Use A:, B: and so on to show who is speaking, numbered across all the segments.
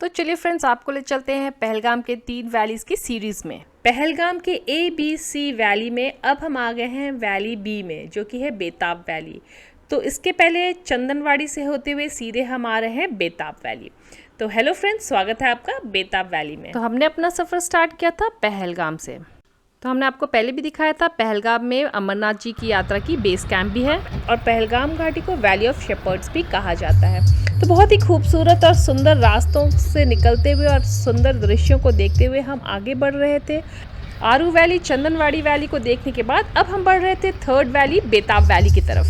A: तो चलिए फ्रेंड्स, आपको ले चलते हैं पहलगाम के 3 वैलीज़ की सीरीज़ में। पहलगाम के ABC वैली में अब हम आ गए हैं वैली B में, जो कि है बेताब वैली। तो इसके पहले चंदनवाड़ी से होते हुए सीधे हम आ रहे हैं बेताब वैली। तो हेलो फ्रेंड्स, स्वागत है आपका बेताब वैली में। तो हमने अपना सफ़र स्टार्ट किया था पहलगाम से। तो हमने आपको पहले भी दिखाया था, पहलगाम में अमरनाथ जी की यात्रा की बेस कैंप भी है और पहलगाम घाटी को वैली ऑफ शेपर्ड्स भी कहा जाता है। तो बहुत ही खूबसूरत और सुंदर रास्तों से निकलते हुए और सुंदर दृश्यों को देखते हुए हम आगे बढ़ रहे थे। आरू वैली, चंदनवाड़ी वैली को देखने के बाद अब हम बढ़ रहे थे थर्ड वैली बेताब वैली की तरफ।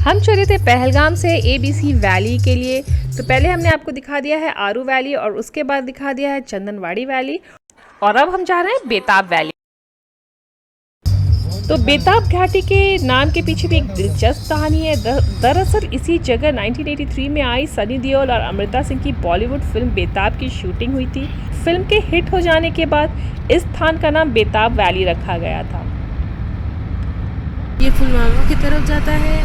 A: हम चले थे पहलगाम से ABC वैली के लिए। तो पहले हमने आपको दिखा दिया है आरू वैली और उसके बाद दिखा दिया है चंदनवाड़ी वैली, और अब हम जा रहे हैं बेताब वैली। तो बेताब घाटी के नाम के पीछे भी एक दिलचस्प कहानी है। दरअसल इसी जगह 1983 में आई सनी देओल और अमृता सिंह की बॉलीवुड फिल्म बेताब की शूटिंग हुई थी। फिल्म के हिट हो जाने के बाद इस स्थान का नाम बेताब वैली रखा गया था।
B: ये पुलवामा की तरफ जाता है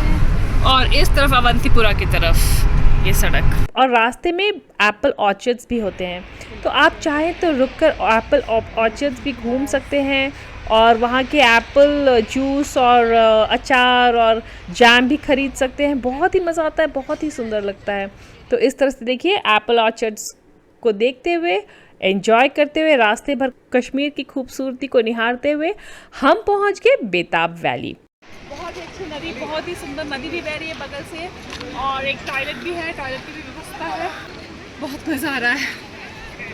A: और इस तरफ अवंतीपुरा की तरफ ये सड़क, और रास्ते में एप्पल ऑर्चर्ड्स भी होते हैं। तो आप चाहें तो रुककर एप्पल ऑर्चर्ड्स भी घूम सकते हैं और वहाँ के एप्पल जूस और अचार और जैम भी खरीद सकते हैं। बहुत ही मज़ा आता है, बहुत ही सुंदर लगता है। तो इस तरह से देखिए, एप्पल ऑर्चर्ड्स को देखते हुए, एंजॉय करते हुए, रास्ते भर कश्मीर की खूबसूरती को निहारते हुए हम पहुँच गए बेताब वैली। बहुत ही अच्छी नदी, बहुत ही सुंदर नदी भी बह रही है बगल से, और एक टॉयलेट भी है, टॉयलेट की भी व्यवस्था है। बहुत मज़ा आ रहा है।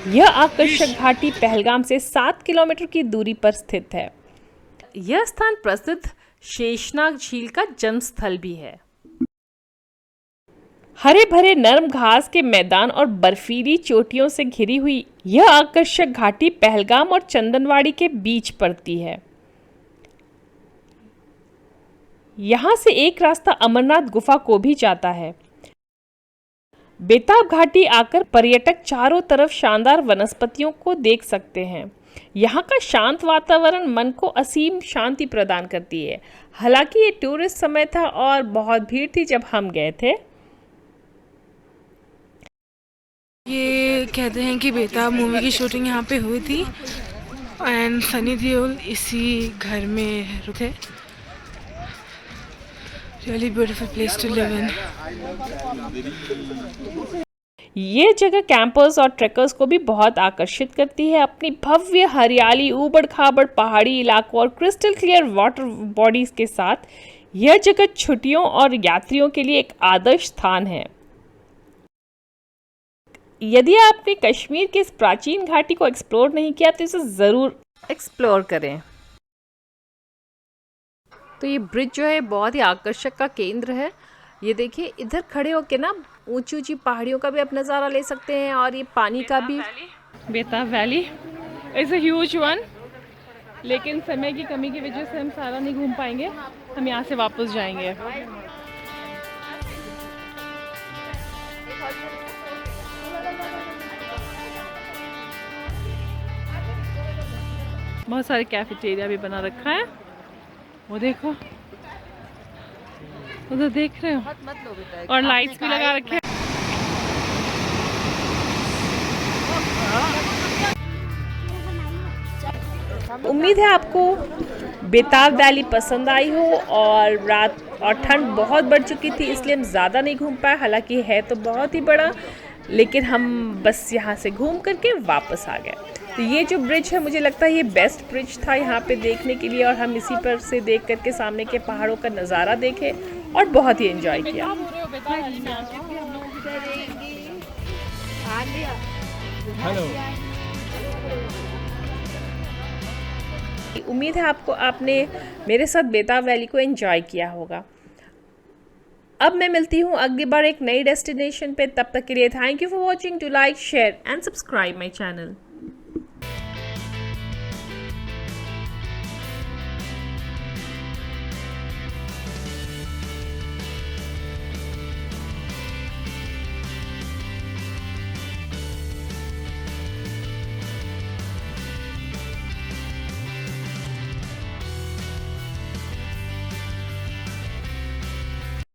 A: यह आकर्षक घाटी पहलगाम से 7 किलोमीटर की दूरी पर स्थित है। यह स्थान प्रसिद्ध शेषनाग झील का जन्म स्थल भी है। हरे भरे नरम घास के मैदान और बर्फीली चोटियों से घिरी हुई यह आकर्षक घाटी पहलगाम और चंदनवाड़ी के बीच पड़ती है। यहाँ से एक रास्ता अमरनाथ गुफा को भी जाता है। बेताब घाटी आकर पर्यटक चारों तरफ शानदार वनस्पतियों को देख सकते हैं। यहाँ का शांत वातावरण मन को असीम शांति प्रदान करती है। हालांकि ये टूरिस्ट समय था और बहुत भीड़ थी जब हम गए थे।
B: ये कहते हैं कि बेताब मूवी की शूटिंग यहाँ पे हुई थी एंड सनी देओल इसी घर में रुके। Really beautiful place to live in.
A: ये जगह कैंपर्स और ट्रेकर्स को भी बहुत आकर्षित करती है अपनी भव्य हरियाली, ऊबड़ खाबड़ पहाड़ी इलाकों और क्रिस्टल क्लियर वाटर बॉडीज के साथ। यह जगह छुट्टियों और यात्रियों के लिए एक आदर्श स्थान है। यदि आपने कश्मीर के इस प्राचीन घाटी को एक्सप्लोर नहीं किया तो इसे ज़रूर एक्सप्लोर करें। तो ये ब्रिज जो है बहुत ही आकर्षक का केंद्र है। ये देखिए, इधर खड़े होके ना ऊंची ऊंची पहाड़ियों का भी आप नज़ारा ले सकते हैं, और ये पानी का भी। बेताब valley is a huge one, लेकिन समय की कमी की वजह से हम सारा नहीं घूम पाएंगे। हम यहाँ से वापस जाएंगे। बहुत सारे कैफेटेरिया भी बना रखा है। वो देखो, उधर देख रहे हो, और लाइट्स भी लगा रखे हैं। उम्मीद है आपको बेताब वैली पसंद आई हो। और रात और ठंड बहुत बढ़ चुकी थी, इसलिए हम ज़्यादा नहीं घूम पाए। हालांकि है तो बहुत ही बड़ा, लेकिन हम बस यहाँ से घूम करके वापस आ गए। तो ये जो ब्रिज है, मुझे लगता है ये बेस्ट ब्रिज था यहाँ पे देखने के लिए, और हम इसी पर से देख करके सामने के पहाड़ों का नज़ारा देखे और बहुत ही एंजॉय किया। उम्मीद है आपने मेरे साथ बेताब वैली को एंजॉय किया होगा। अब मैं मिलती हूँ अगली बार एक नई डेस्टिनेशन पे। तब तक के लिए thank you for watching. To like, share and subscribe my channel.